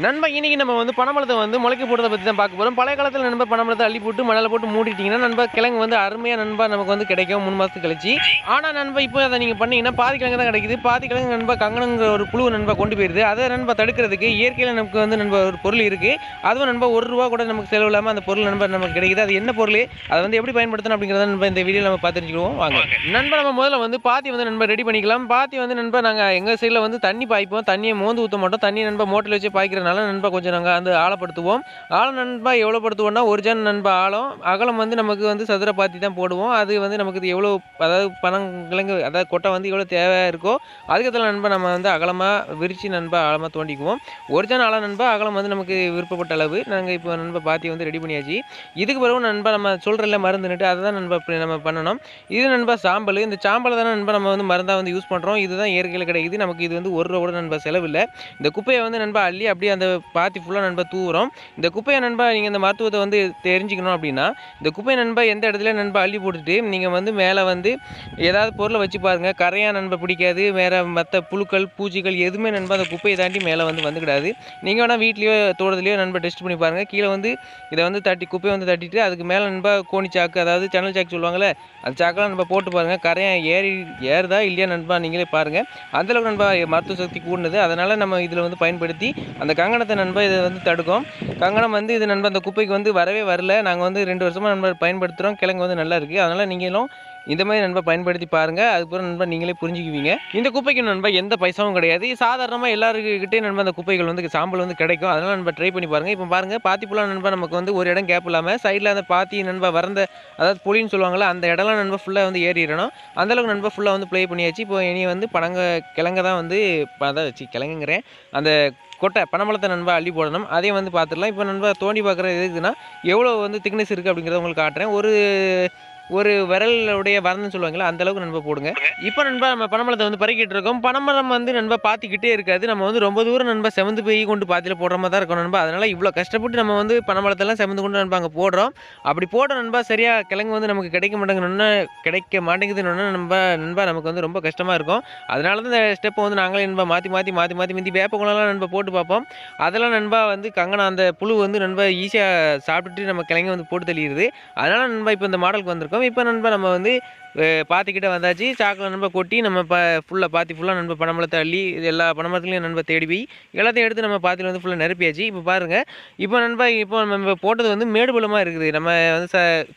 நண்பா இன்னைக்கு நம்ம வந்து பனமரத்தை வந்து முளைக்க போடுறத பற்றி தான் பார்க்க போகிறோம். பழைய காலத்தில் நண்பா பனமரத்தை அள்ளி போட்டு மணலை போட்டு மூடிட்டீங்கன்னா நண்பா கிழங்கு வந்து அருமையாக நண்பா நமக்கு வந்து கிடைக்கும் 3 மாதத்துக்கு கழிச்சு. ஆனால் நண்பா இப்போ அதை நீங்கள் பண்ணீங்கன்னா பாதி கிழங்கு தான் கிடைக்குது. பாதி கிழங்கு நண்பா கங்கணங்கிற ஒரு புழு நண்பா கொண்டு போயிருது. அதை நண்பா தடுக்கிறதுக்கு இயற்கையில் நமக்கு வந்து நண்பா ஒரு பொருள் இருக்குது. அதுவும் நண்பா ₹1 கூட நமக்கு செலவு இல்லாமல் அந்த பொருள் நண்பா நமக்கு கிடைக்குது. அது என்ன பொருள், அதை வந்து எப்படி பயன்படுத்தணும் அப்படிங்கிறத நண்பா இந்த வீடியோவில் நம்ம பார்த்து தெரிஞ்சுக்குவோம் வாங்க. நண்பா நம்ம முதல்ல வந்து பாத்தி வந்து நண்பா ரெடி பண்ணிக்கலாம். பாத்தி வந்து நண்பா நாங்கள் எங்கள் சைடில் வந்து தண்ணி பாய்ப்போம். தண்ணியை மோந்து ஊற்ற மாட்டோம். தண்ணி நண்பா மோட்டரில் வச்சு பாய்க்கிறனால நண்பா கொஞ்சம் நாங்கள் வந்து ஆழப்படுத்துவோம். ஆழம் நண்பா எவ்வளோ படுத்துவோம்னா ஒரு ஜன் நண்பா ஆழம். அகலம் வந்து நமக்கு வந்து சதுர பாத்தி தான் போடுவோம். அது வந்து நமக்கு இது எவ்வளோ, அதாவது பனங்கிழங்கு அதாவது கொட்டை வந்து எவ்வளோ தேவை இருக்கோ அதுக்கேற்ற நண்பா நம்ம வந்து அகலமாக விரித்து நண்பா ஆழமாக தோண்டிக்குவோம். ஒரு ஜன் ஆழம் நண்பா, அகலம் வந்து நமக்கு விருப்பப்பட்ட அளவு. நாங்கள் இப்போ நண்பா பாத்தி வந்து ரெடி பண்ணியாச்சு. இதுக்கு பிறகு நண்பா நம்ம சொல்கிறல மருந்துன்னுட்டு அதை தான் நண்பா இப்படி நம்ம பண்ணணும். இது நண்பா சாம்பல். இந்த சாம்பலை தானே நண்பா நம்ம வந்து மருந்தாக வந்து யூஸ் பண்ணுறோம். இதுதான் இயற்கையில் கிடைக்குது. நமக்கு இது வந்து ₹1 கூட நண்பா செலவில்லை. இந்த குப்பையை வந்து நண்பா அள்ளி அப்படியே அந்த பாத்தி ஃபுல்லாக நண்பா தூவுறோம். இந்த குப்பையை நண்பா நீங்கள் இந்த மருத்துவத்தை வந்து தெரிஞ்சுக்கணும் அப்படின்னா இந்த குப்பையை நண்பா எந்த இடத்துல நண்பா அள்ளி போட்டுட்டு நீங்கள் வந்து மேலே வந்து ஏதாவது பொருளை வச்சு பாருங்கள். கரையாக நண்பா பிடிக்காது. வேறு மற்ற புழுக்கள் பூச்சிகள் எதுவுமே நண்பா அந்த குப்பையை தாண்டி மேலே வந்து வந்துக்கிடாது. நீங்கள் வேணால் வீட்லேயோ தோட்டத்துலையோ நண்பா டெஸ்ட் பண்ணி பாருங்கள். கீழே வந்து இதை வந்து குப்பையை வந்து தட்டிட்டு அதுக்கு மேலே நண்பா கோணி சாக்கு, அதாவது சன்னல் சாக்கு சொல்லுவாங்கள்ல, அந்த சாக்கெல்லாம் நண்பா போட்டு பாருங்கள். கரையாக ஏறுதா இல்லையா நண்பா நீங்களே பாருங்கள். அந்தளவுக்கு நண்பா மருத்துவ சக்தி கூடுனது. அதனால் நம்ம இதில் வந்து பயன்படுத்தி அந்த கங்கணத்தை நண்பா இதை வந்து தடுக்கும். கங்கணம் வந்து இது நண்பா அந்த குப்பைக்கு வந்து வரவே வரல. நாங்கள் வந்து 2 வருஷமாக நண்பா பயன்படுத்துகிறோம். கிழங்கு வந்து நல்லா இருக்குது. அதனால் நீங்களும் இந்த மாதிரி நண்பா பயன்படுத்தி பாருங்கள். அதுக்கப்புறம் நண்பா நீங்களே புரிஞ்சுக்குவீங்க. இந்த குப்பைக்கு நண்பா எந்த பைசாவும் கிடையாது. சாதாரணமாக எல்லாருக்கிட்டே நண்பா அந்த குப்பைகள் வந்து சாம்பல் வந்து கிடைக்கும். அதனால் நண்பா ட்ரை பண்ணி பாருங்கள். இப்போ பாருங்கள் பாத்தி ஃபுல்லாக நண்பா நமக்கு வந்து ஒரு இடம் கேப் இல்லாமல் சைடில் அந்த பாத்தி நண்பா வறந்த, அதாவது பொலின்னு சொல்லுவாங்கள்ல, அந்த இடம்லாம் நண்பா ஃபுல்லாக வந்து ஏறிடணும். அந்தளவுக்கு நண்பா ஃபுல்லாக வந்து ப்ளே பண்ணியாச்சு. இப்போ இனி வந்து கிழங்க தான் வந்து அதான் கிழங்குங்கிறேன், அந்த கொட்டை பனம்பழத்தை நண்பா அள்ளி போடணும். அதையும் வந்து பார்த்துடலாம். இப்போ நண்பா தோண்டி பார்க்குறது எதுக்குன்னா எவ்வளோ வந்து திக்னஸ் இருக்குது அப்படிங்கிறத உங்களுக்கு காட்டுறேன். ஒரு விரலுடைய வரணும்னு சொல்லுவாங்களா, அந்த அளவுக்கு நண்பா போடுங்க. இப்போ நண்பா நம்ம பனம்பழத்தை வந்து பறிக்கிட்டு இருக்கோம். பனமரம் வந்து நண்பா பாத்திக்கிட்டே இருக்காது. நம்ம வந்து ரொம்ப தூரம் நண்பா செவந்து போய் கொண்டு பாத்தியில் போடுற மாதிரி தான் இருக்கும் நண்பா. அதனால் இவ்வளோ கஷ்டப்பட்டு நம்ம வந்து பனம்பழத்தெல்லாம் செவந்து கொண்டு நண்பா அங்கே போடுறோம். அப்படி போடுற நண்பா சரியாக கிழங்கு வந்து நமக்கு கிடைக்க மாட்டேங்குதுன்னு நண்பா நமக்கு வந்து ரொம்ப கஷ்டமாக இருக்கும். அதனால தான் இந்த ஸ்டெப்பை வந்து நாங்களே நண்பா மாற்றி மிந்தி வேப்பகுணம்லாம் நண்பா போட்டு பார்ப்போம். அதெல்லாம் நண்பா வந்து கங்கணம் அந்த புழு வந்து நண்பா ஈஸியாக சாப்பிட்டுட்டு நம்ம கிழங்கு வந்து போட்டு தள்ளிடுது. அதனால் நண்பா இப்போ இந்த மாடலுக்கு வந்திருக்கோம். இப்போ நண்பா நம்ம வந்து பாத்திக்கிட்ட வந்தாச்சு. சாக்கில் நண்பா கொட்டி நம்ம பாத்தி ஃபுல்லாக நண்பா பனம்பழத்தை அள்ளி இது எல்லா பனமரத்துலையும் நண்பா தேடி போய் எல்லாத்தையும் எடுத்து நம்ம பாத்தியில் வந்து ஃபுல்லாக நிரப்பியாச்சு. இப்போ பாருங்கள், இப்போ நண்பா இப்போ நம்ம போட்டது வந்து மேடு பள்ளமாக இருக்குது. நம்ம வந்து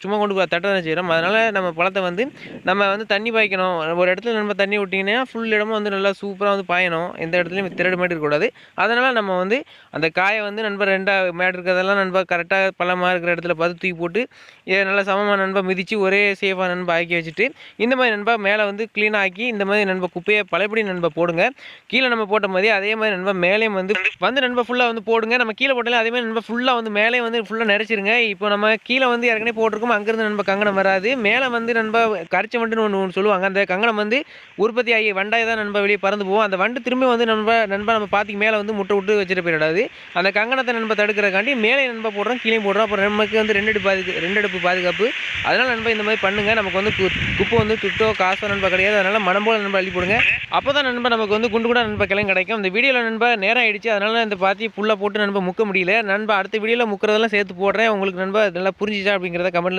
சும்மா கொண்டு தட்ட தானே செய்கிறோம். அதனால் நம்ம பழத்தை வந்து நம்ம வந்து தண்ணி பாய்க்கணும். ஒரு இடத்துல நம்ம தண்ணி விட்டிங்கன்னா ஃபுல் இடமும் வந்து நல்லா சூப்பராக வந்து பாயணும். எந்த இடத்துலையும் திரடு மேடு இருக்கக்கூடாது. அதனால் நம்ம வந்து அந்த காயை வந்து நண்பா 2 மேடு இருக்கிறதெல்லாம் நண்பா கரெக்டாக பள்ளமாக இருக்கிற இடத்துல பார்த்து தூக்கி போட்டு நல்லா சமமாக நண்பா மிதித்து ஒரே சேஃபாக நண்பா ஆக்கி வச்சுட்டு இந்த மாதிரி நண்பா மேலே வந்து க்ளீனாக ஆக்கி இந்த மாதிரி நண்பா குப்பையை பழையபடி நண்பா போடுங்க. கீழே நம்ம போட்ட மாதிரி அதே மாதிரி நண்பா மேலேயும் வந்து நண்பா ஃபுல்லாக வந்து போடுங்க. நம்ம கீழே போட்டாலே அதே மாதிரி நண்பா ஃபுல்லாக வந்து மேலே வந்து ஃபுல்லாக நிறச்சிருங்க. இப்போ நம்ம கீழே வந்து ஏற்கனவே போட்டிருக்கோம். அங்கேருந்து நண்பா கங்கணம் வராது. மேலே வந்து நண்பா கரிச்ச வண்டுன்னு ஒன்று சொல்லுவாங்க. அந்த கங்கணம் வந்து உற்பத்தி ஆகி வண்டாய் தான் நண்பா வெளியே பறந்து போவோம். அந்த வண்டு திரும்பி வந்து நண்பா நம்ம பாத்திக்கு மேலே வந்து முட்டை விட்டு வச்சுட்டு போயிடாது. அந்த கங்கணத்தை நண்பா தடுக்கிறக்காண்டி மேலே நண்பா போடுறோம், கீழே போடுறோம். அப்புறம் நமக்கு வந்து 2 அடுப்பு பாதுகாப்பு. அதனால் நண்பா இந்த மாதிரி பண்ணுங்கள். நமக்கு வந்து குப்பை வந்து துட்டோ காசோ நண்பா கிடையாது. அதனால் மனம் போல் நண்பா அள்ளி போடுங்க. அப்போ தான் நண்பா நமக்கு வந்து குண்டு கூட நண்பா கிழங்கு கிடைக்கும். இந்த வீடியோவில் நண்பா நேரம் ஆகிடுச்சு. அதனால் இந்த பாத்தி ஃபுல்லாக போட்டு நண்பா முக்க முடியல. நண்பா அடுத்த வீடியோவில் முக்கிறதெல்லாம் சேர்த்து போடுறேன். உங்களுக்கு நண்பா நல்லா புரிஞ்சிச்சா அப்படிங்கிறத கமெண்ட்டில்